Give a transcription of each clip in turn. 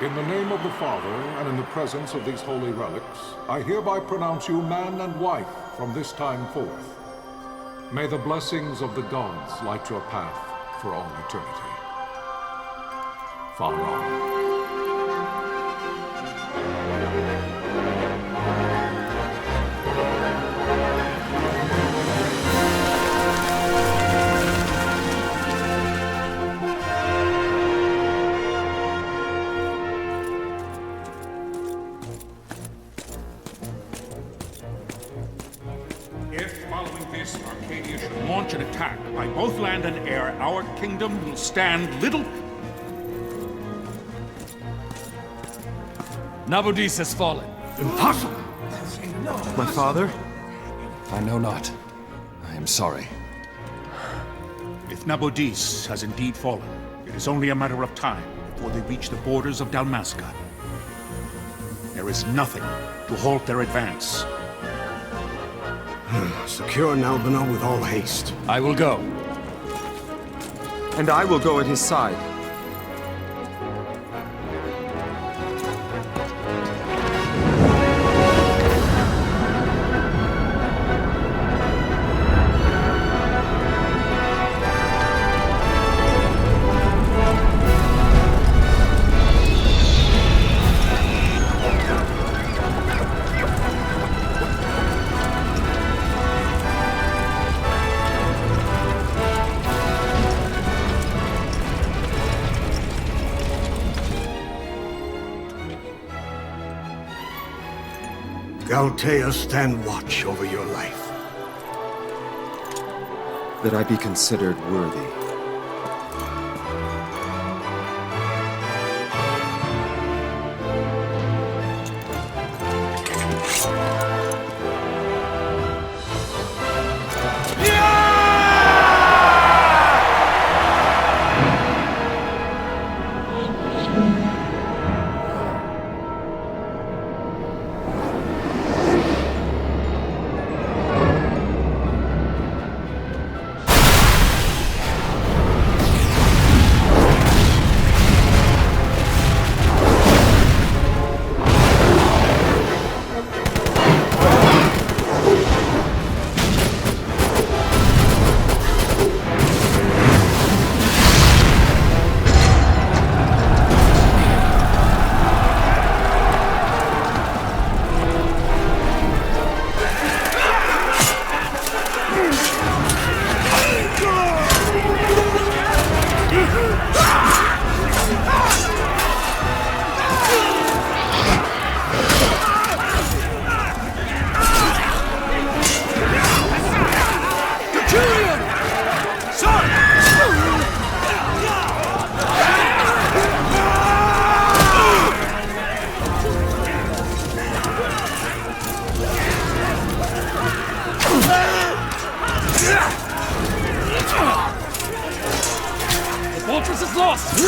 In the name of the Father, and in the presence of these holy relics, I hereby pronounce you man and wife from this time forth. May the blessings of the gods light your path for all eternity. Father on. Launch an attack by both land and air, our kingdom will stand little... Nabudis has fallen. Impossible! My father? I know not. I am sorry. If Nabudis has indeed fallen, it is only a matter of time before they reach the borders of Dalmasca. There is nothing to halt their advance. Secure Nalbina with all haste. I will go. And I will go at his side. Galtea, stand watch over your life. That I be considered worthy.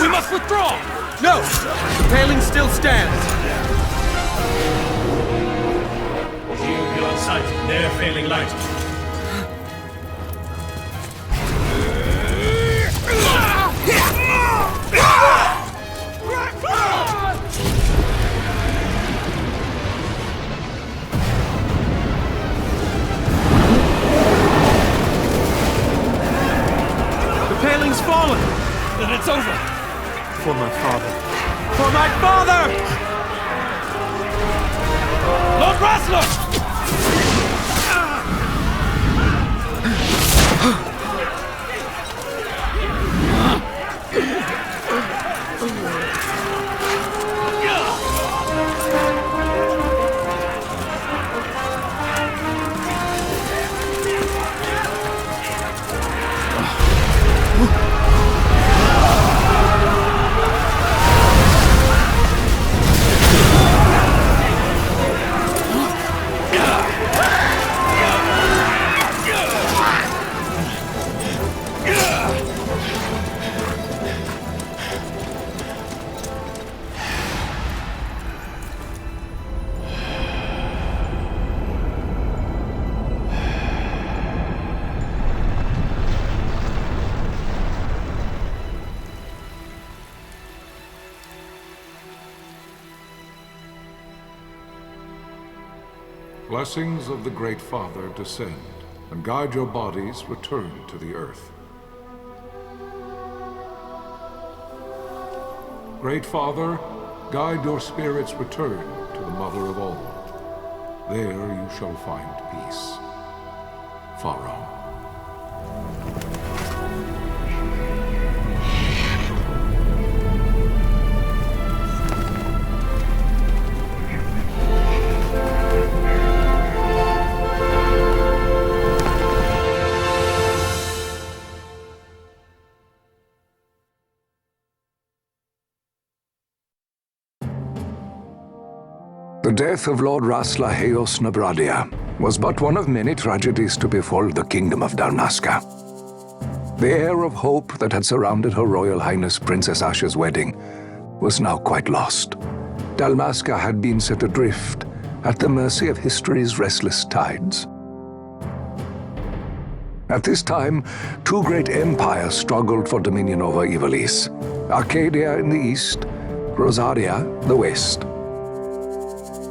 We must withdraw! No! The paling still stands! Shield beyond sight, near failing light. The paling's fallen! Then it's over! For my father. For my father! Lord Rasler! Blessings of the Great Father descend, and guide your bodies return to the earth. Great Father, guide your spirits return to the Mother of all. There you shall find peace. Pharaoh. The death of Lord Rasla Heos Nabradia was but one of many tragedies to befall the Kingdom of Dalmasca. The air of hope that had surrounded Her Royal Highness Princess Asha's wedding was now quite lost. Dalmasca had been set adrift at the mercy of history's restless tides. At this time, two great empires struggled for dominion over Ivalice: Arcadia in the east, Rosaria the west.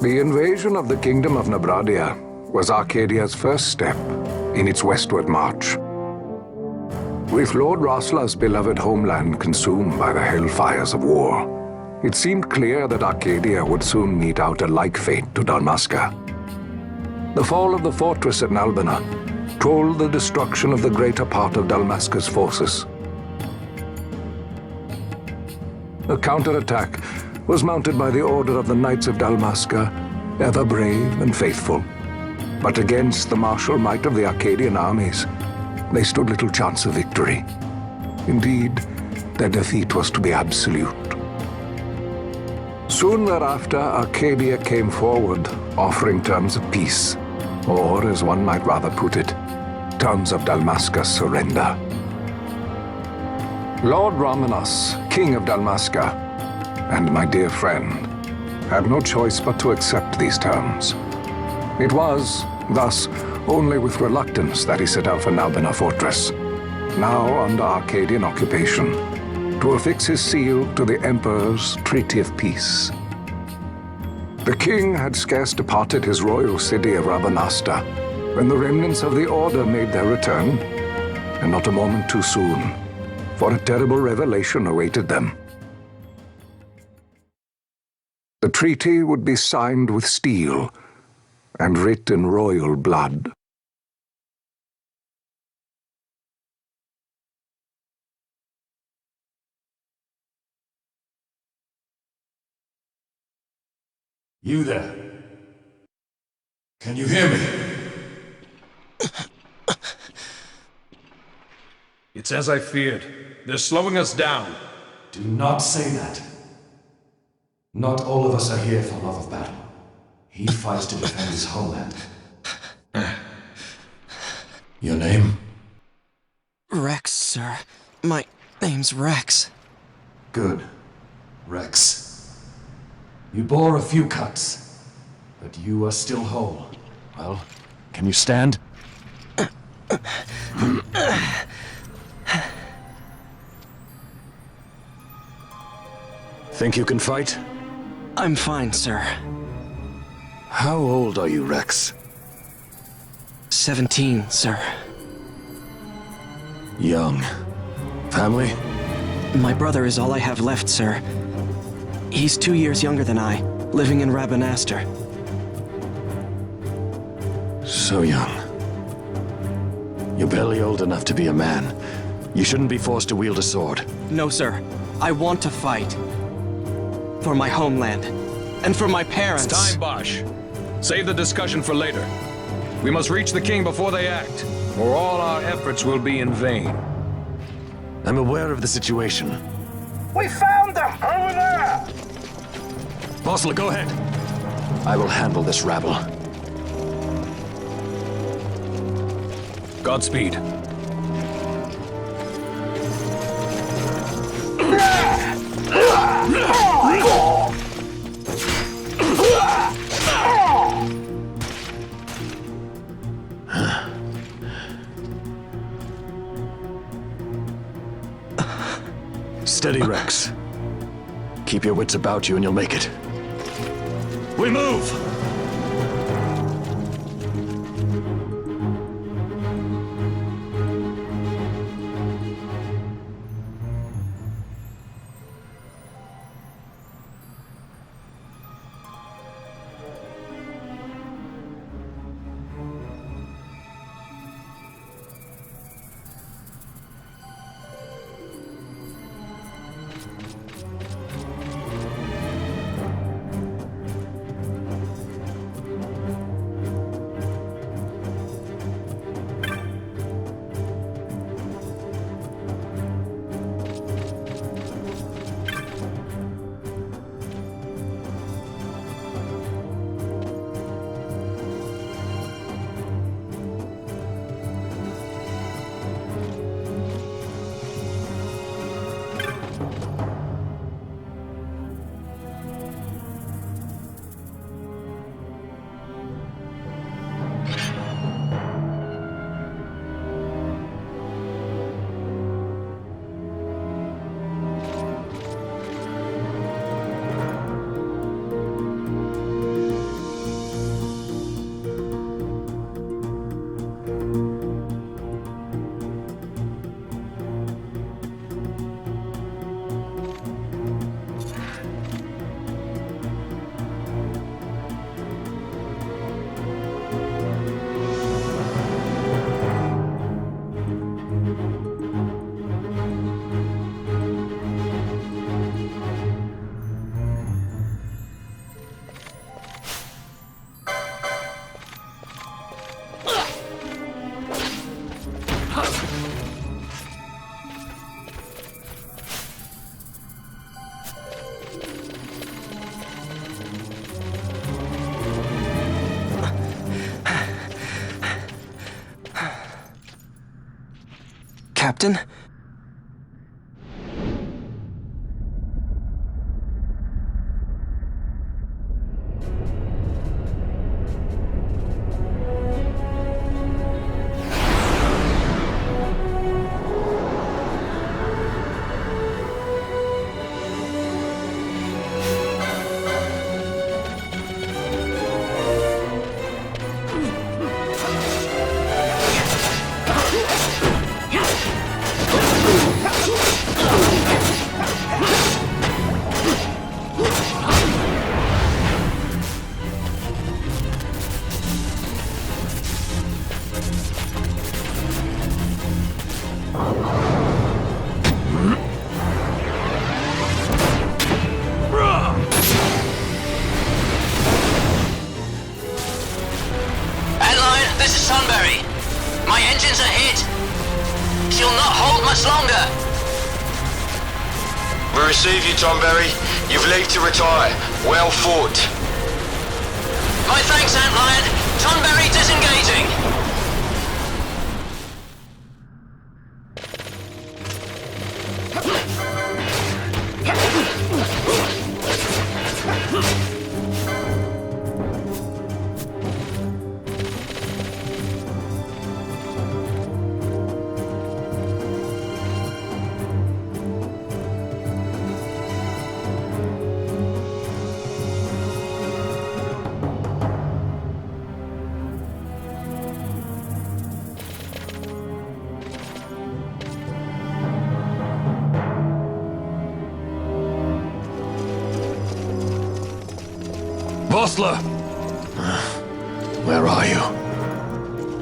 The invasion of the Kingdom of Nabradia was Arcadia's first step in its westward march. With Lord Rasla's beloved homeland consumed by the hellfires of war, it seemed clear that Arcadia would soon mete out a like fate to Dalmasca. The fall of the fortress at Nalbina told the destruction of the greater part of Dalmasca's forces. A counterattack was mounted by the order of the Knights of Dalmasca, ever brave and faithful. But against the martial might of the Arcadian armies, they stood little chance of victory. Indeed, their defeat was to be absolute. Soon thereafter, Arcadia came forward, offering terms of peace, or, as one might rather put it, terms of Dalmasca's surrender. Lord Ramenas, King of Dalmasca, and my dear friend, had no choice but to accept these terms. It was, thus, only with reluctance that he set out for Nalbina Fortress, now under Arcadian occupation, to affix his seal to the Emperor's Treaty of Peace. The king had scarce departed his royal city of Rabanasta when the remnants of the Order made their return, and not a moment too soon, for a terrible revelation awaited them. The treaty would be signed with steel and writ in royal blood. You there? Can you hear me? It's as I feared. They're slowing us down. Do not say that. Not all of us are here for love of battle. He fights to defend his homeland. Your name? Rex, sir. My name's Rex. Good. Rex. You bore a few cuts, but you are still whole. Well, can you stand? Think you can fight? I'm fine, sir. How old are you, Rex? 17, sir. Young. Family? My brother is all I have left, sir. He's 2 years younger than I, living in Rabanastre. So young. You're barely old enough to be a man. You shouldn't be forced to wield a sword. No, sir. I want to fight. For my homeland. And for my parents. It's time, Bosch. Save the discussion for later. We must reach the king before they act, or all our efforts will be in vain. I'm aware of the situation. We found them! Over there! Bossler, go ahead. I will handle this rabble. Godspeed. Steady, Rex. Keep your wits about you and you'll make it. We move! Captain? My engines are hit. She'll not hold much longer. We receive you, Tomberry. You've leave to retire. Well fought. My thanks, Antlion. Tonberry disengaging. Vossler! Where are you?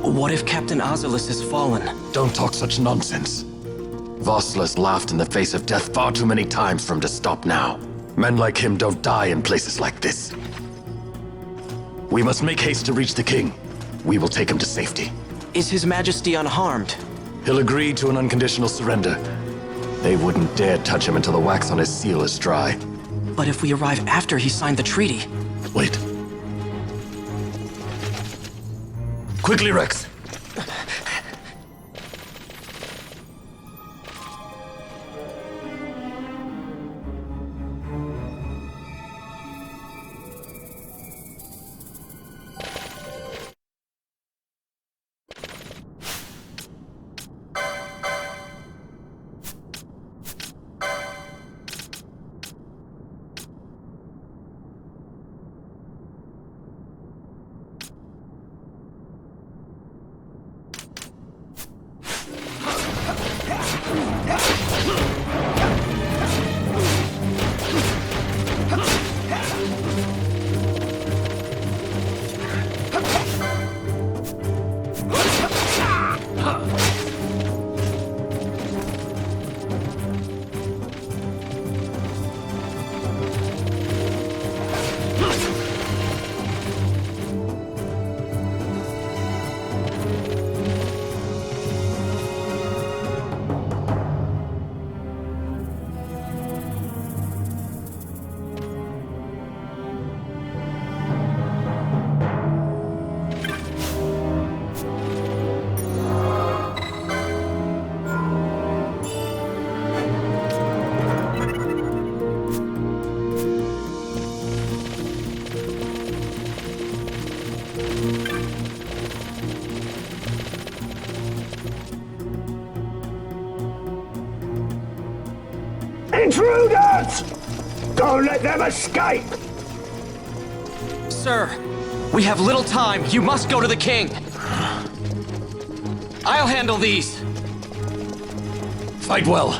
What if Captain Azulis has fallen? Don't talk such nonsense. Vossler's laughed in the face of death far too many times for him to stop now. Men like him don't die in places like this. We must make haste to reach the king. We will take him to safety. Is His Majesty unharmed? He'll agree to an unconditional surrender. They wouldn't dare touch him until the wax on his seal is dry. But if we arrive after he signed the treaty... Wait. Quickly, Rex! Intruders! Don't let them escape! Sir, we have little time. You must go to the king. I'll handle these. Fight well.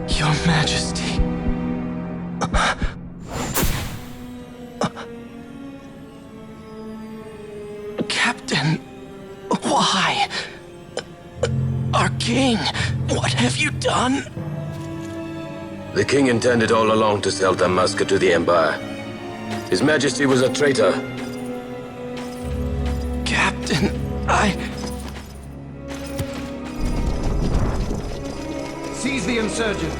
Your Majesty. Captain, why? Our king, what have you done? The king intended all along to sell Dalmasca to the Empire. His Majesty was a traitor. Captain, Seize the insurgent!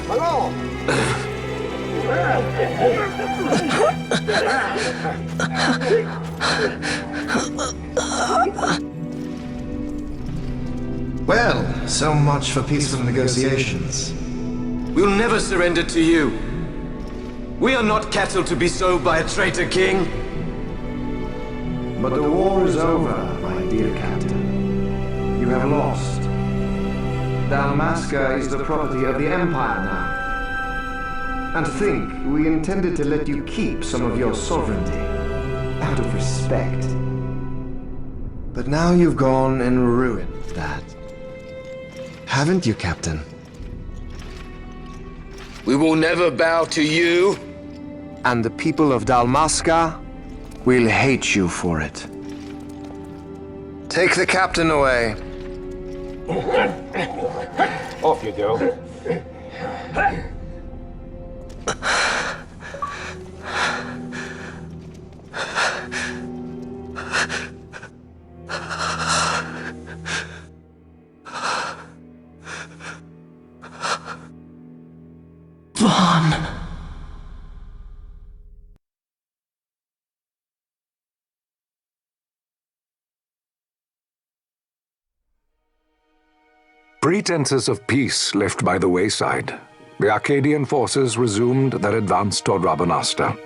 Well, so much for peaceful negotiations. We'll never surrender to you. We are not cattle to be sold by a traitor king. But the war is over, my dear captain. You have lost. Dalmasca is the property of the Empire now. And to think, we intended to let you keep some of your sovereignty, out of respect. But now you've gone and ruined that. Haven't you, Captain? We will never bow to you. And the people of Dalmasca will hate you for it. Take the captain away. Off you go. Vaughn. Pretenses of peace left by the wayside, the Arcadian forces resumed their advance toward Rabanasta.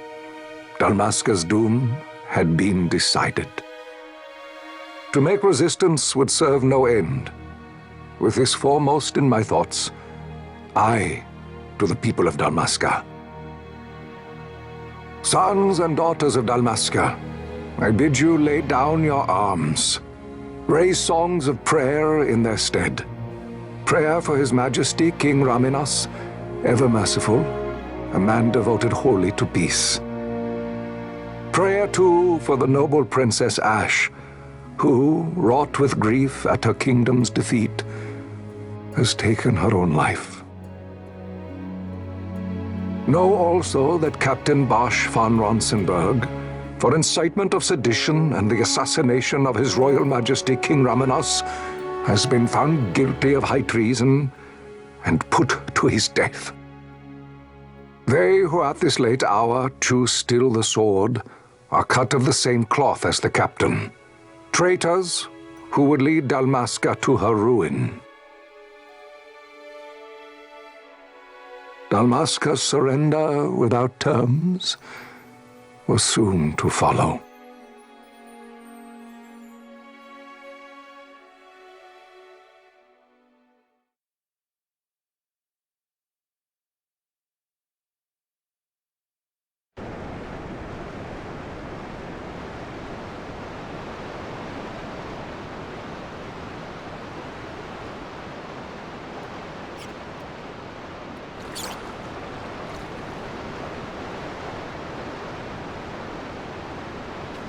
Dalmasca's doom had been decided. To make resistance would serve no end. With this foremost in my thoughts, I to the people of Dalmasca. Sons and daughters of Dalmasca, I bid you lay down your arms. Raise songs of prayer in their stead. Prayer for His Majesty King Raminas, ever merciful, a man devoted wholly to peace. Prayer, too, for the noble Princess Ash, who, wrought with grief at her kingdom's defeat, has taken her own life. Know also that Captain Bosch von Ronsenberg, for incitement of sedition and the assassination of His Royal Majesty King Raminas, has been found guilty of high treason and put to his death. They who at this late hour choose still the sword are cut of the same cloth as the captain, traitors who would lead Dalmasca to her ruin. Dalmasca's surrender without terms was soon to follow.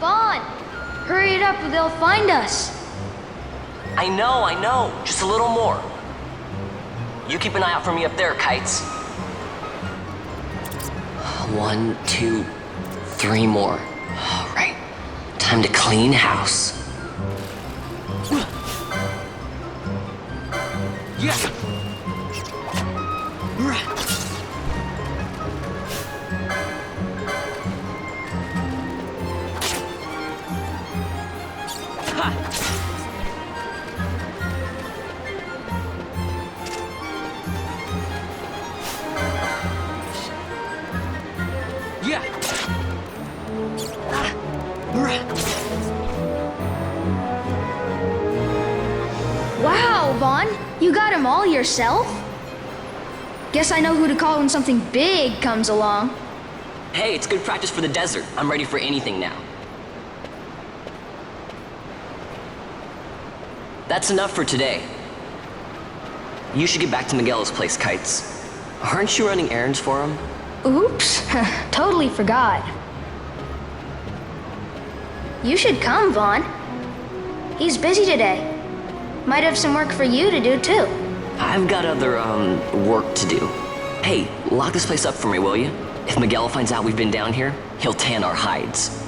Vaughn! Hurry it up or they'll find us! I know. Just a little more. You keep an eye out for me up there, Kites. 1, 2, 3 more. All right. Time to clean house. Yeah! Wow, Vaughn! You got them all yourself? Guess I know who to call when something big comes along. Hey, it's good practice for the desert. I'm ready for anything now. That's enough for today. You should get back to Miguel's place, Kites. Aren't you running errands for him? Oops, totally forgot. You should come, Vaughn. He's busy today. Might have some work for you to do, too. I've got other, work to do. Hey, lock this place up for me, will you? If Miguel finds out we've been down here, he'll tan our hides.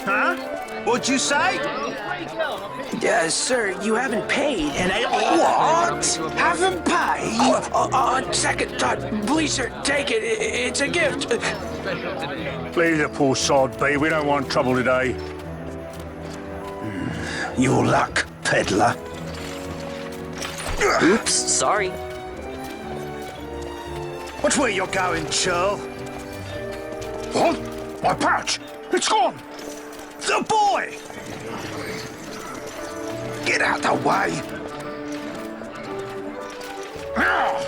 Huh? What'd you say? Sir, you haven't paid, and I... What? Haven't paid? On second thought, please, sir, take it. It's a gift. Leave the poor sod be. We don't want trouble today. your luck, peddler. Oops, sorry. Watch where you're going, churl. What? My pouch! It's gone! The boy! Get out the way! Oh!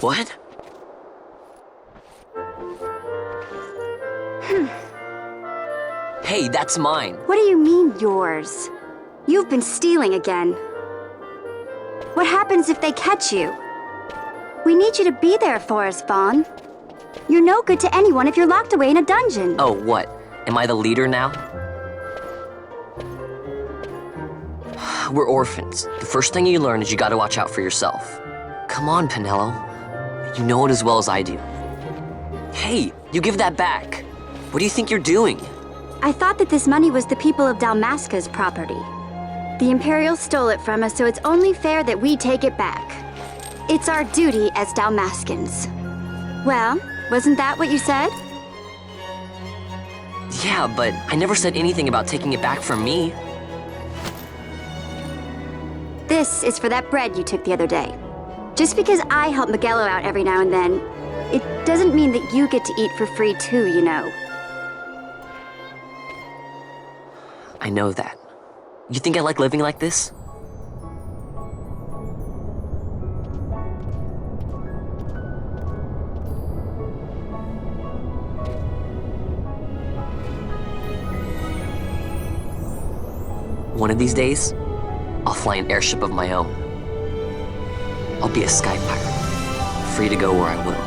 What? Hey, that's mine. What do you mean, yours? You've been stealing again. What happens if they catch you? We need you to be there for us, Vaughn. You're no good to anyone if you're locked away in a dungeon. Oh, what? Am I the leader now? We're orphans. The first thing you learn is you gotta watch out for yourself. Come on, Pinello. You know it as well as I do. Hey, you give that back. What do you think you're doing? I thought that this money was the people of Dalmasca's property. The Imperials stole it from us, so it's only fair that we take it back. It's our duty as Dalmascans. Well, wasn't that what you said? Yeah, but I never said anything about taking it back from me. This is for that bread you took the other day. Just because I help Miguelo out every now and then, it doesn't mean that you get to eat for free too, you know. I know that. You think I like living like this? One of these days, I'll fly an airship of my own. I'll be a sky pirate, free to go where I will.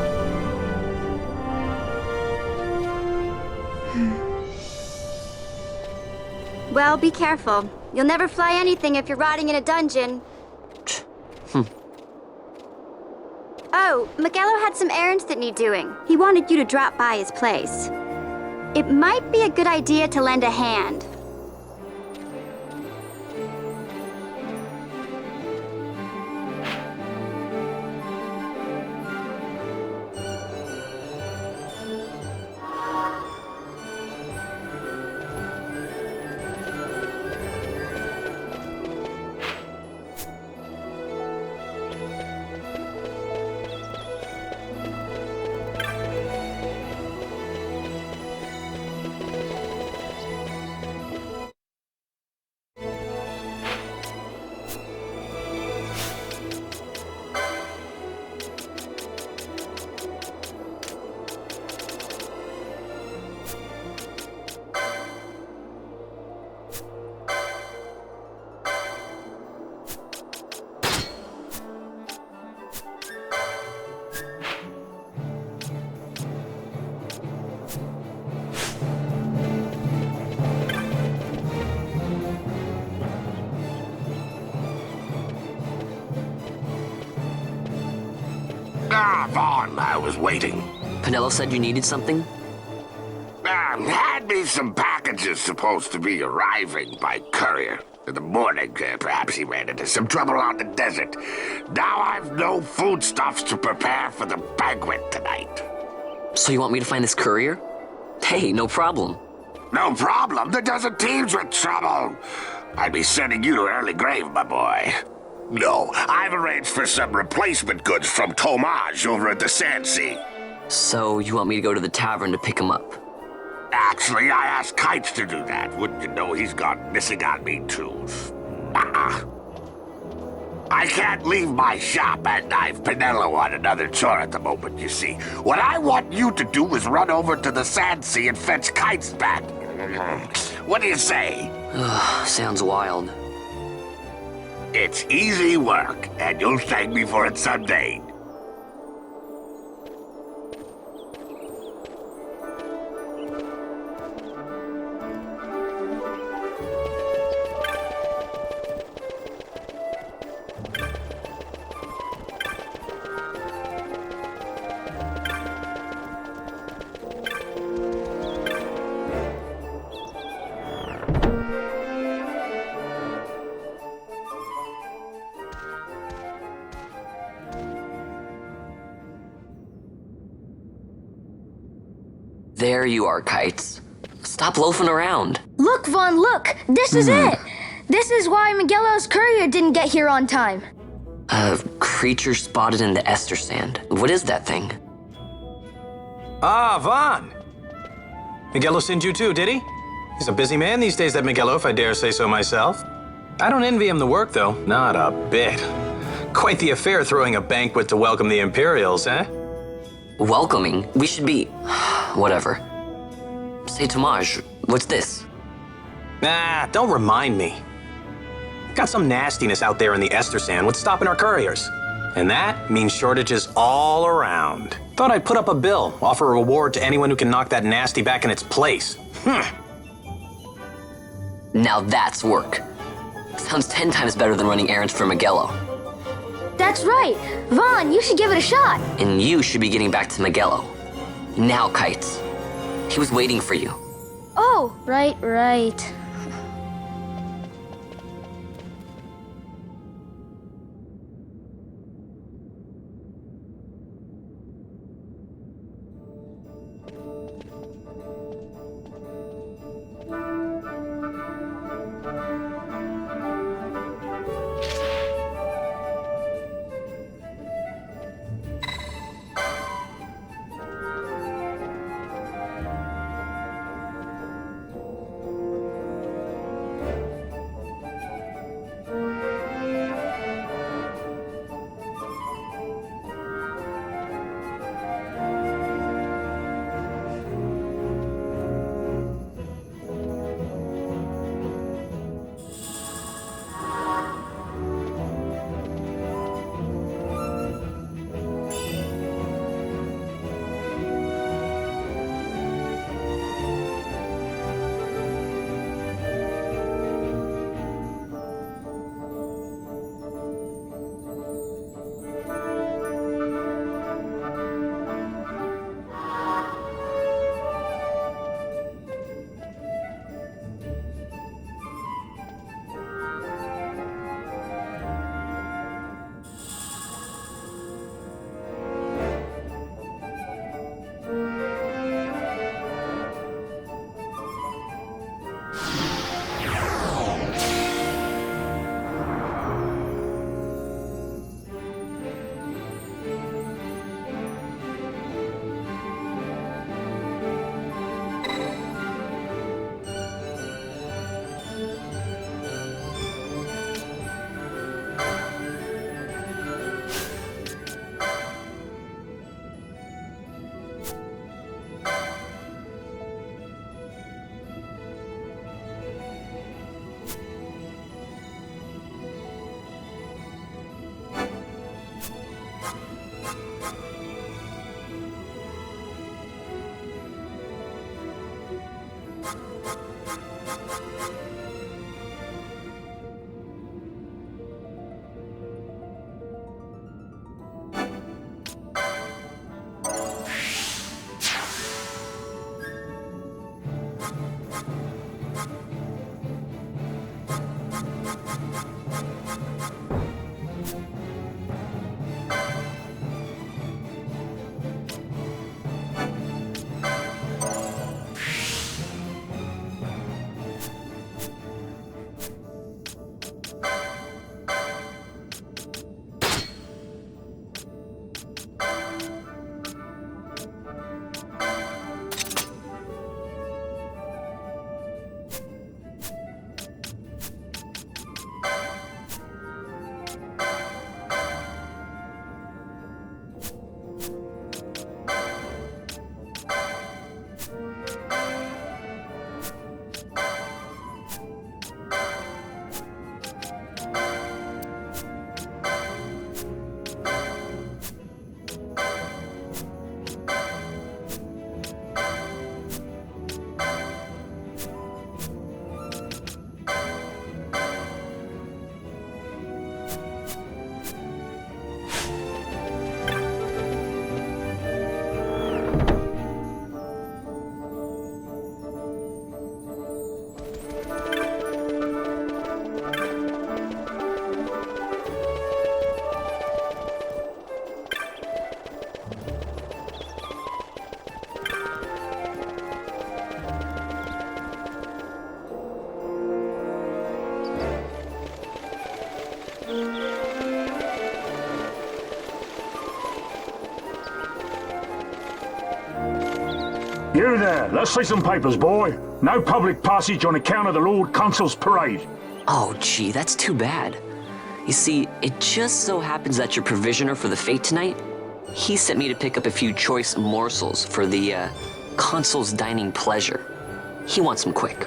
Well, be careful. You'll never fly anything if you're rotting in a dungeon. Oh, Miguelo had some errands that need doing. He wanted you to drop by his place. It might be a good idea to lend a hand. Vaughn, I was waiting. Pinello said you needed something? Had me some packages supposed to be arriving by courier. In the morning, perhaps he ran into some trouble on the desert. Now I've no foodstuffs to prepare for the banquet tonight. So you want me to find this courier? Hey, no problem. No problem? The desert teems with trouble. I'd be sending you to an early grave, my boy. No, I've arranged for some replacement goods from Tomage over at the Sand Sea. So you want me to go to the tavern to pick him up? Actually, I asked Kites to do that. Wouldn't you know he's gone missing on me, too. I can't leave my shop, and I've Pinello on another chore at the moment, you see. What I want you to do is run over to the Sand Sea and fetch Kites back. What do you say? Sounds wild. It's easy work, and you'll thank me for it someday. There you are, Kites. Stop loafing around. Look, Vaughn, look! This is it! This is why Miguelo's courier didn't get here on time. A creature spotted in the Ester Sand. What is that thing? Ah, Vaughn! Miguelo sent you too, did he? He's a busy man these days, that Miguelo, if I dare say so myself. I don't envy him the work, though. Not a bit. Quite the affair throwing a banquet to welcome the Imperials, eh? Welcoming? We should be... whatever. Say, Tomaj, what's this? Nah, don't remind me. Got some nastiness out there in the Ester Sand. What's stopping our couriers? And that means shortages all around. Thought I'd put up a bill, offer a reward to anyone who can knock that nasty back in its place. Now that's work. Sounds 10 times better than running errands for Miguelo. That's right! Vaughn, you should give it a shot! And you should be getting back to Miguelo. Now, Kites. He was waiting for you. Oh, right. You there, let's see some papers, boy. No public passage on account of the Lord Consul's parade. Oh, gee, that's too bad. You see, it just so happens that your provisioner for the fete tonight, he sent me to pick up a few choice morsels for the, Consul's dining pleasure. He wants them quick.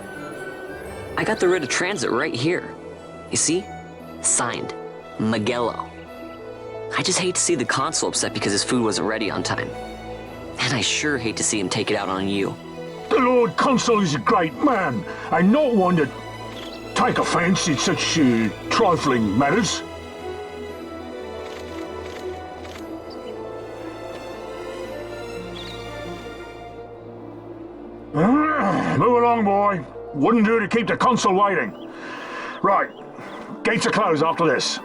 I got the writ of transit right here. You see? Signed, Magello. I just hate to see the Consul upset because his food wasn't ready on time. And I sure hate to see him take it out on you. The Lord Consul is a great man, and not one to take offence in such trifling matters. Move along, boy. Wouldn't do to keep the Consul waiting. Right, gates are closed after this.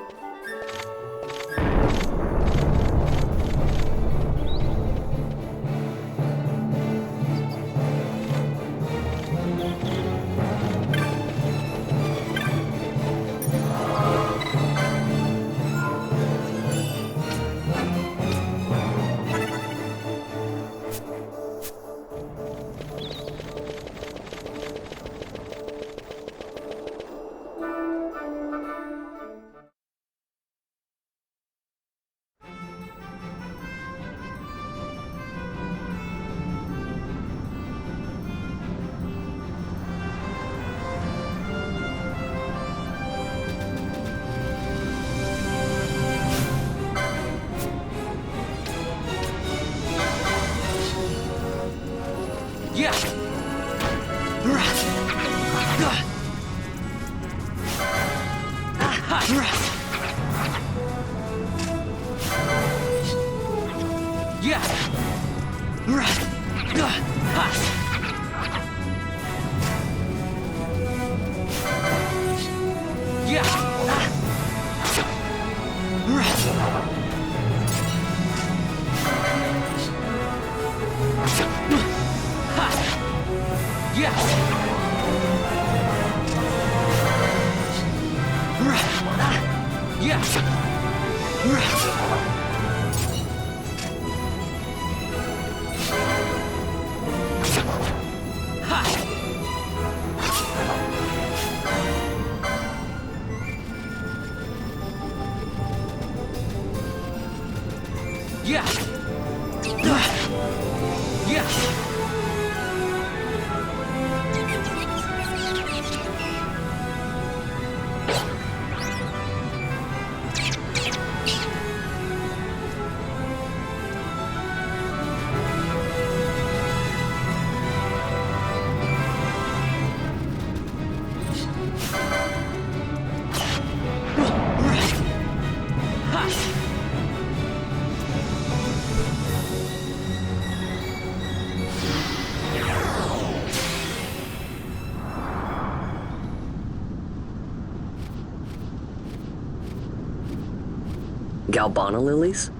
Galbana lilies?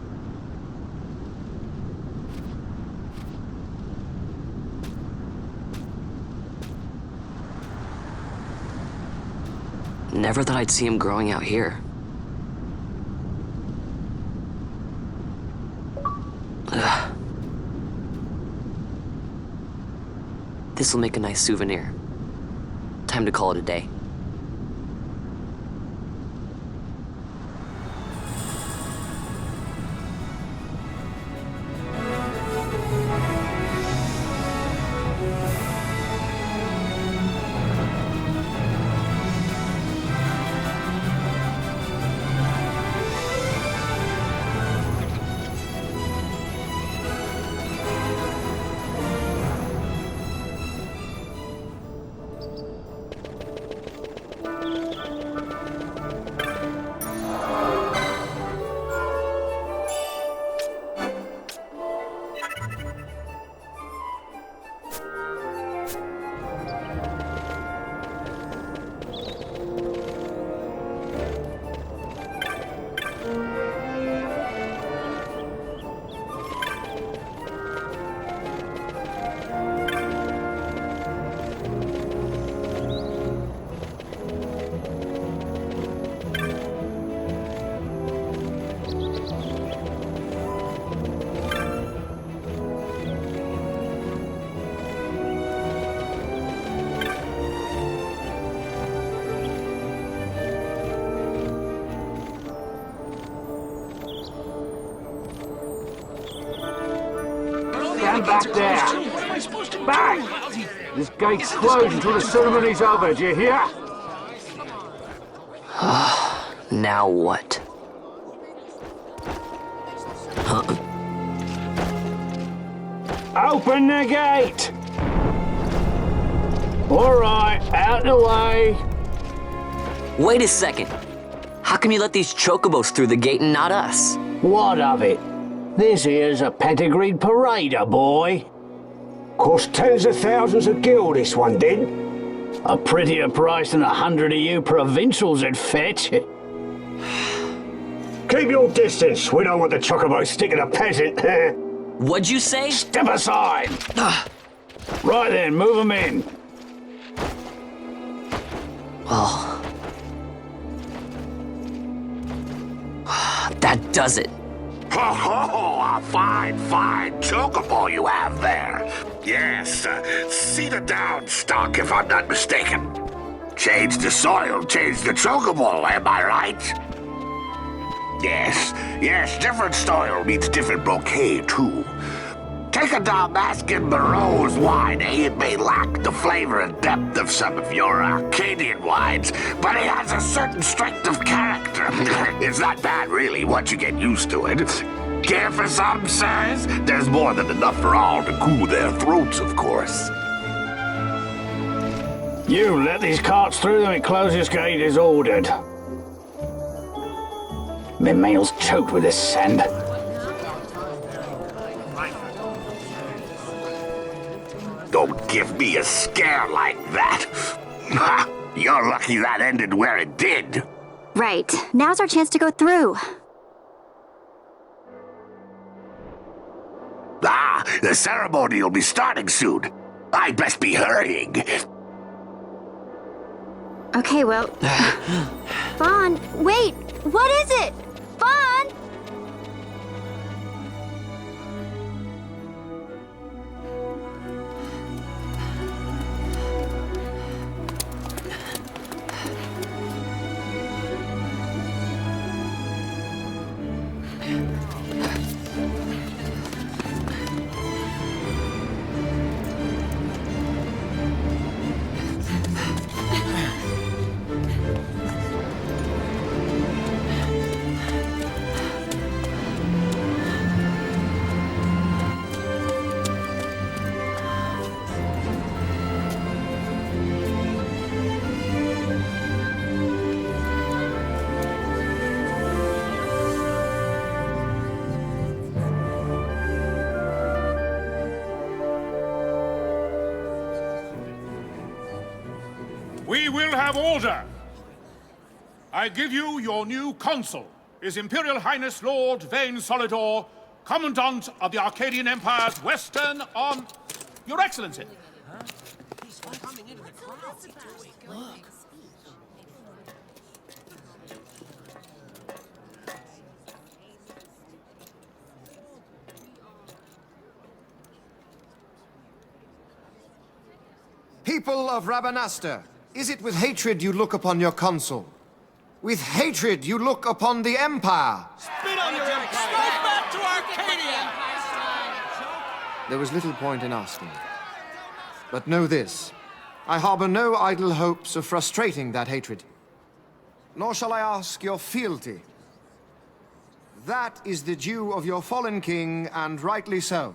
Never thought I'd see him growing out here. Ugh. This'll make a nice souvenir. Time to call it a day. Stand back there. Back! This gate's closed until the ceremony's over, do you hear? Now what? Open the gate! Alright, out the way. Wait a second. How come you let these chocobos through the gate and not us? What of it? This here's a pedigreed parader, boy. Cost tens of thousands of gil, this one did. A prettier price than 100 of you provincials would fetch. Keep your distance. We don't want the chocobo sticking a peasant. What'd you say? Step aside. Right then, move them in. Oh. That does it. Ho ho! A fine chocobo you have there. Yes, cedar down stock if I'm not mistaken. Change the soil, change the chocobo, am I right? Yes, different soil means different bouquet too. Take a Dalmascan Barrow's wine, It may lack the flavor and depth of some of your Arcadian wines, but it has a certain strength of character. It's not bad, really, once you get used to it. Care for some, sirs? There's more than enough for all to cool their throats, of course. You let these carts through and close this gate as ordered. My mail's choked with this sand. Don't give me a scare like that. You're lucky that ended where it did. Right. Now's our chance to go through. The ceremony will be starting soon. I'd best be hurrying. Okay, well... Vaughn, wait! What is it? Vaughn! We will have order. I give you your new consul, His Imperial Highness Lord Vane Solidor, Commandant of the Arcadian Empire's Western on... Your Excellency. People of Rabanastre, is it with hatred you look upon your consul? With hatred you look upon the Empire? Spit on your empire! Go back to Arcadia! There was little point in asking. But know this, I harbor no idle hopes of frustrating that hatred. Nor shall I ask your fealty. That is the due of your fallen king, and rightly so.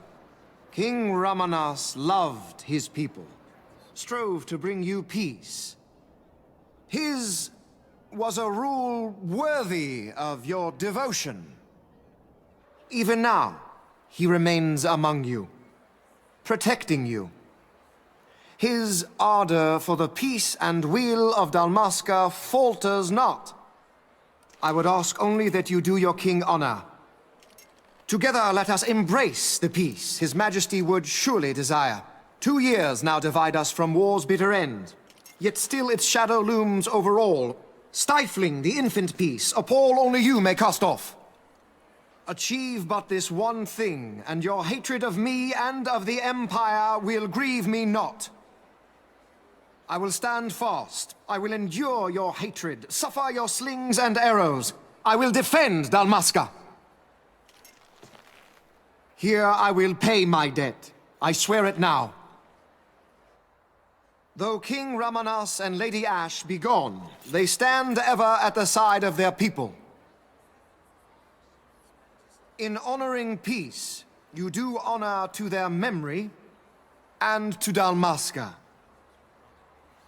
King Ramanas loved his people, strove to bring you peace. His was a rule worthy of your devotion. Even now, he remains among you, protecting you. His ardor for the peace and weal of Dalmasca falters not. I would ask only that you do your king honor. Together let us embrace the peace His Majesty would surely desire. 2 years now divide us from war's bitter end, yet still its shadow looms over all, stifling the infant peace a pall only you may cast off. Achieve but this one thing, and your hatred of me and of the Empire will grieve me not. I will stand fast. I will endure your hatred, suffer your slings and arrows. I will defend Dalmasca. Here I will pay my debt. I swear it now. Though King Ramanas and Lady Ash be gone, they stand ever at the side of their people. In honoring peace, you do honor to their memory and to Dalmasca.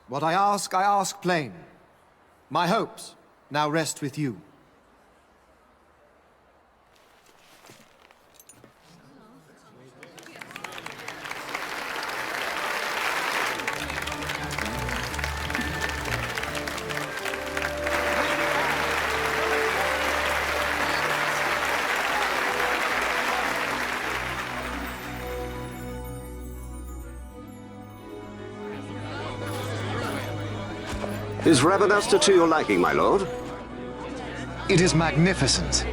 What I ask plain. My hopes now rest with you. Is Rabanasta to your liking, my lord? It is magnificent.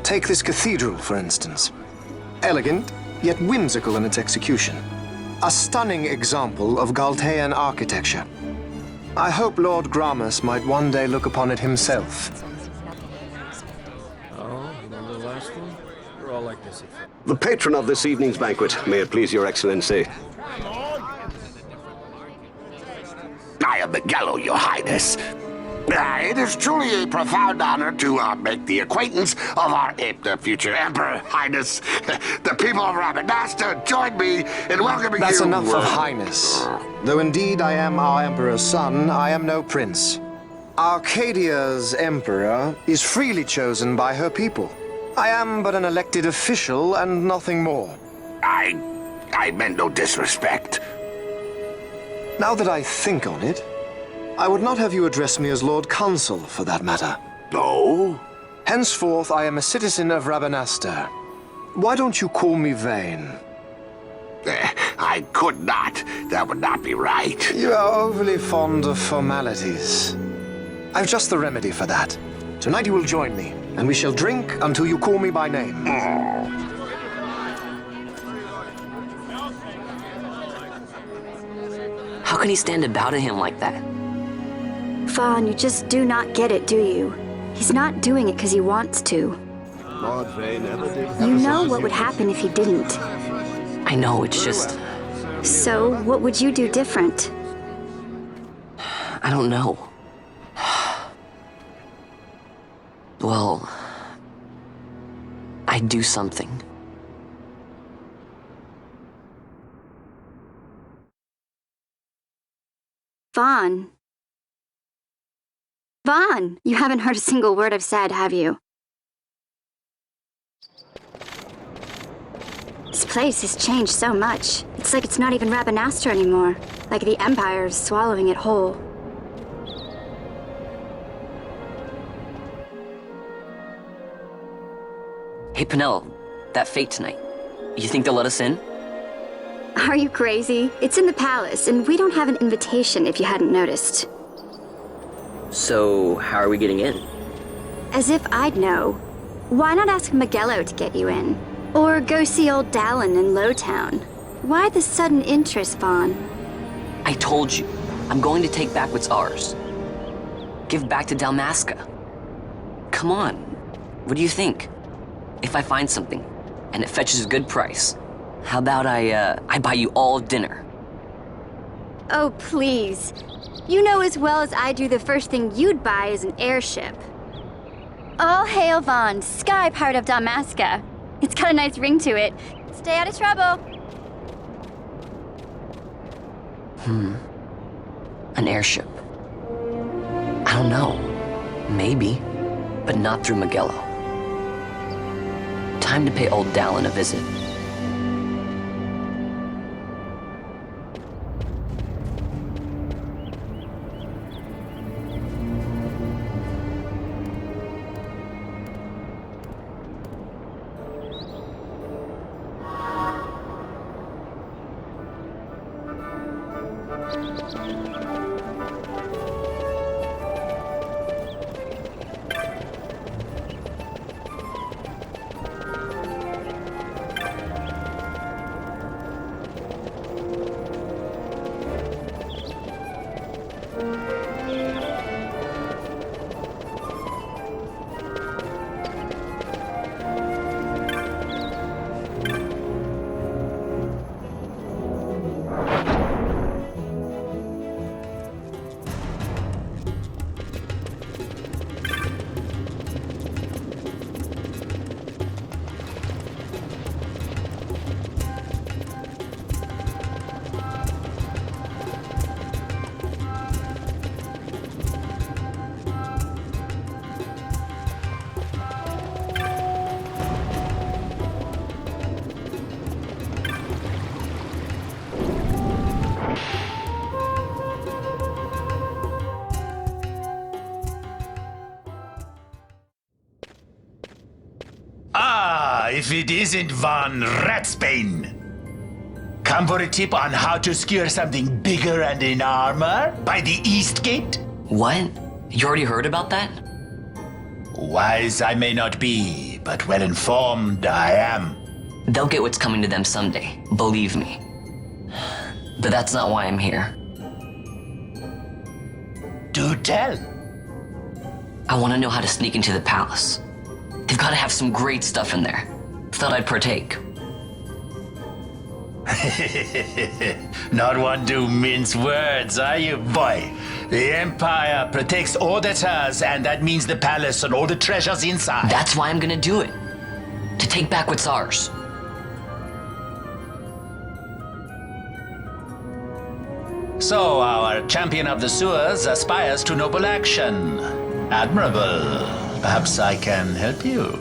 Take this cathedral, for instance. Elegant, yet whimsical in its execution. A stunning example of Galtean architecture. I hope Lord Gramus might one day look upon it himself. Oh, remember the last one? We're all like this. The patron of this evening's banquet, may it please your excellency. I am Miguel, your highness. It is truly a profound honor to make the acquaintance of our future emperor, highness. The people of Rabanasta join me in welcoming you. That's enough of highness. Though indeed I am our emperor's son, I am no prince. Arcadia's emperor is freely chosen by her people. I am but an elected official and nothing more. I meant no disrespect. Now that I think on it, I would not have you address me as Lord Consul, for that matter. No? Henceforth, I am a citizen of Rabanasta. Why don't you call me Vane? I could not. That would not be right. You are overly fond of formalities. I've just the remedy for that. Tonight you will join me, and we shall drink until you call me by name. How can he stand about to him like that? Fawn, you just do not get it, do you? He's not doing it because he wants to. Lord Vane never did. You know what would happen if he didn't. I know, it's just... So, what would you do different? I don't know. Well... I'd do something. Vaughn. Vaughn! You haven't heard a single word I've said, have you? This place has changed so much. It's like it's not even Rabanasta anymore. Like the Empire is swallowing it whole. Hey, Penel, that fete tonight. You think they'll let us in? Are you crazy? It's in the palace, and we don't have an invitation if you hadn't noticed. So, how are we getting in? As if I'd know. Why not ask Magello to get you in? Or go see old Dallin in Lowtown? Why the sudden interest, Vaughn? I told you, I'm going to take back what's ours. Give back to Dalmasca. Come on, what do you think? If I find something, and it fetches a good price, how about I buy you all dinner? Oh, please. You know as well as I do the first thing you'd buy is an airship. All hail Vaughn, sky pirate of Dalmasca. It's got a nice ring to it. Stay out of trouble. An airship. I don't know. Maybe, but not through Magello. Time to pay old Dallin a visit. if it isn't Von Ratsbane. Come for a tip on how to secure something bigger and in armor by the East Gate? What? You already heard about that? Wise I may not be, but well informed I am. They'll get what's coming to them someday, believe me. But that's not why I'm here. Do tell. I want to know how to sneak into the palace. They've got to have some great stuff in there. Thought I'd partake. Not one to mince words, are you, boy? The Empire protects all that's hers, and that means the palace and all the treasures inside. That's why I'm gonna do it. To take back what's ours. So, our champion of the sewers aspires to noble action. Admirable. Perhaps I can help you.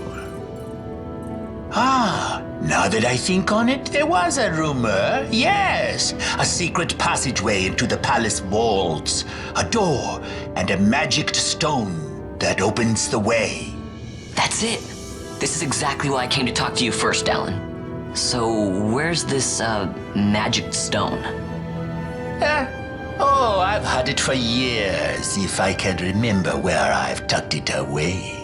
Now that I think on it, there was a rumor. Yes, a secret passageway into the palace walls, a door, and a magicked stone that opens the way. That's it. This is exactly why I came to talk to you first, Alan. So, where's this, magic stone? Oh, I've had it for years, if I can remember where I've tucked it away.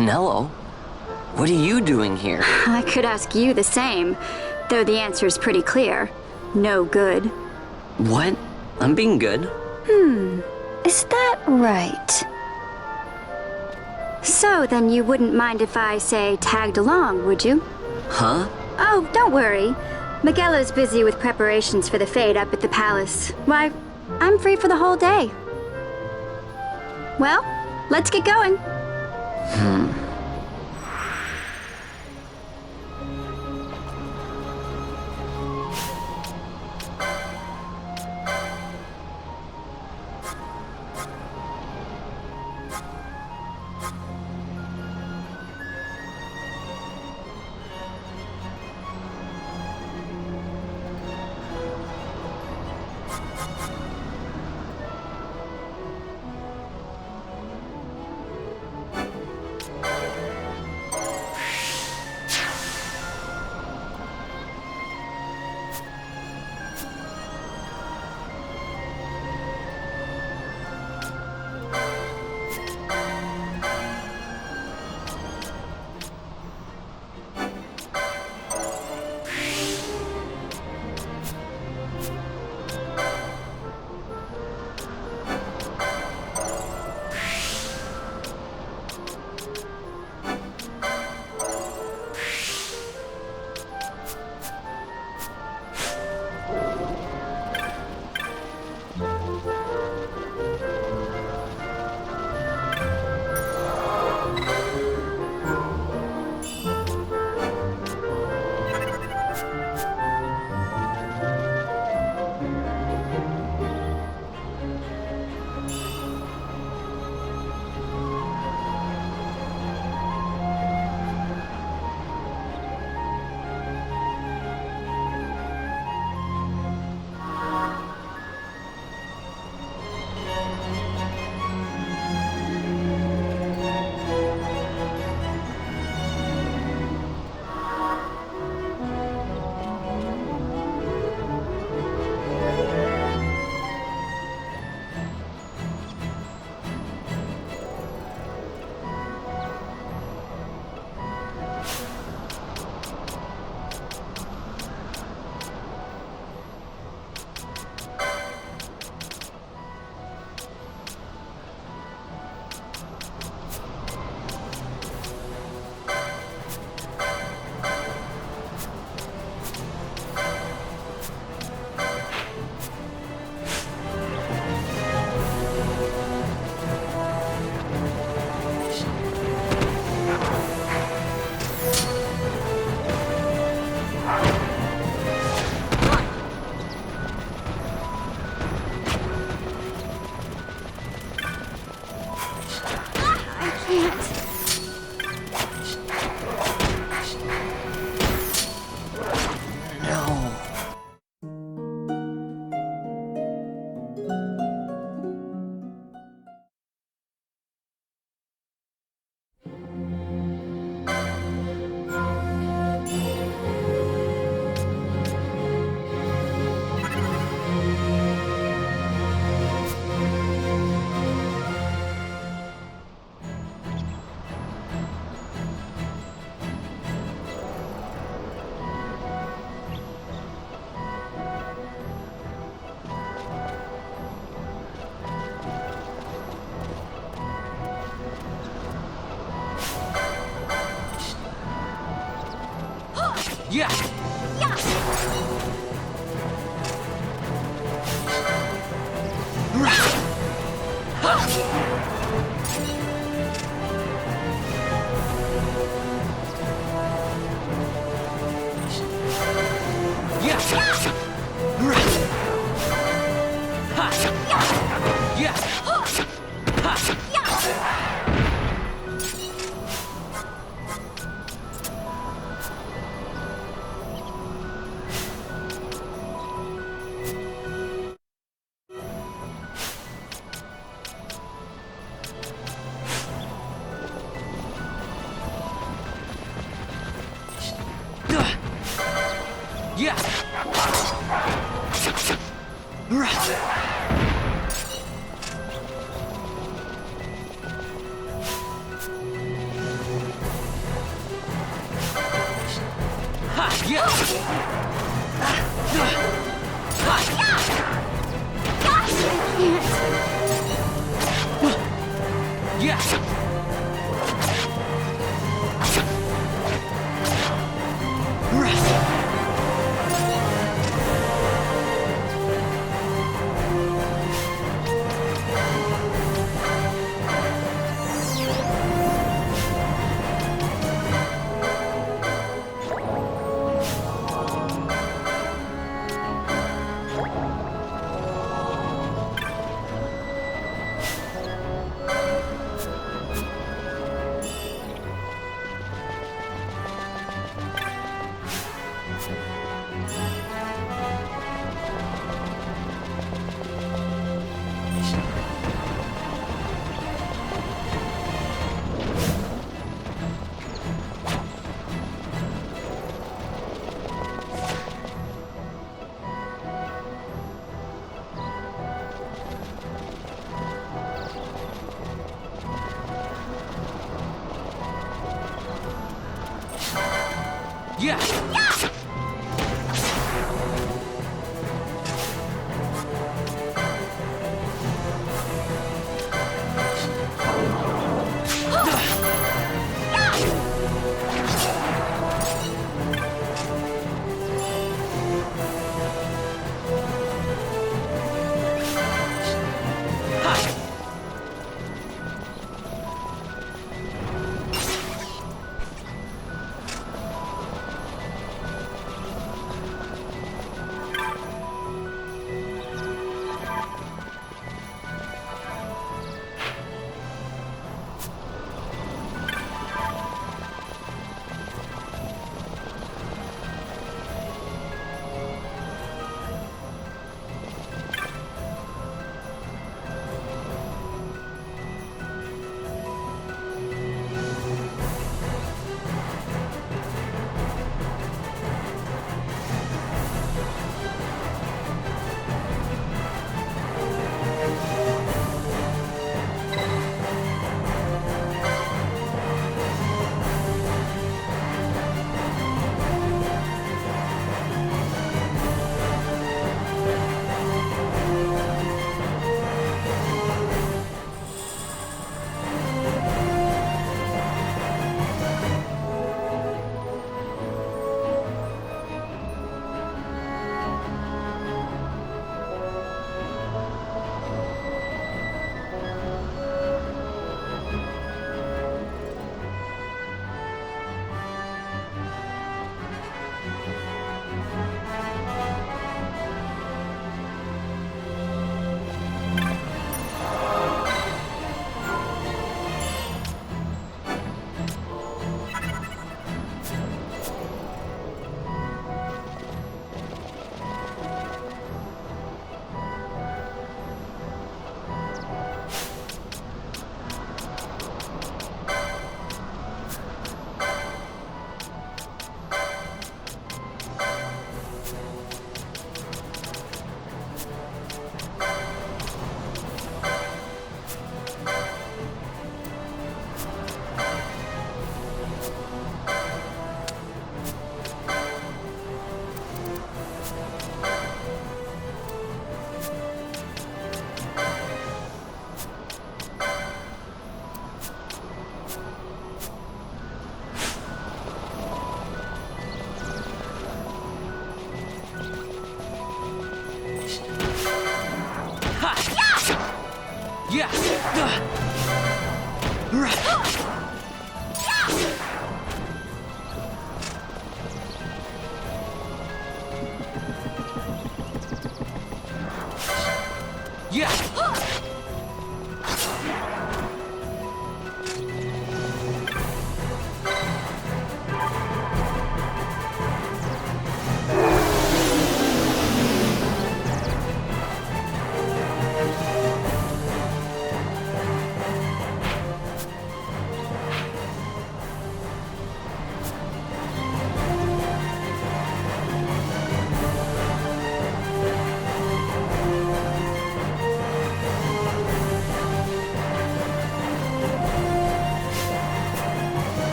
Penelo? What are you doing here? I could ask you the same, though the answer's pretty clear. No good. What? I'm being good. Is that right? So then you wouldn't mind if I, say, tagged along, would you? Huh? Oh, don't worry. Miguelo's busy with preparations for the fete up at the palace. Why, I'm free for the whole day. Well, let's get going. Yeah!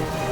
Bye.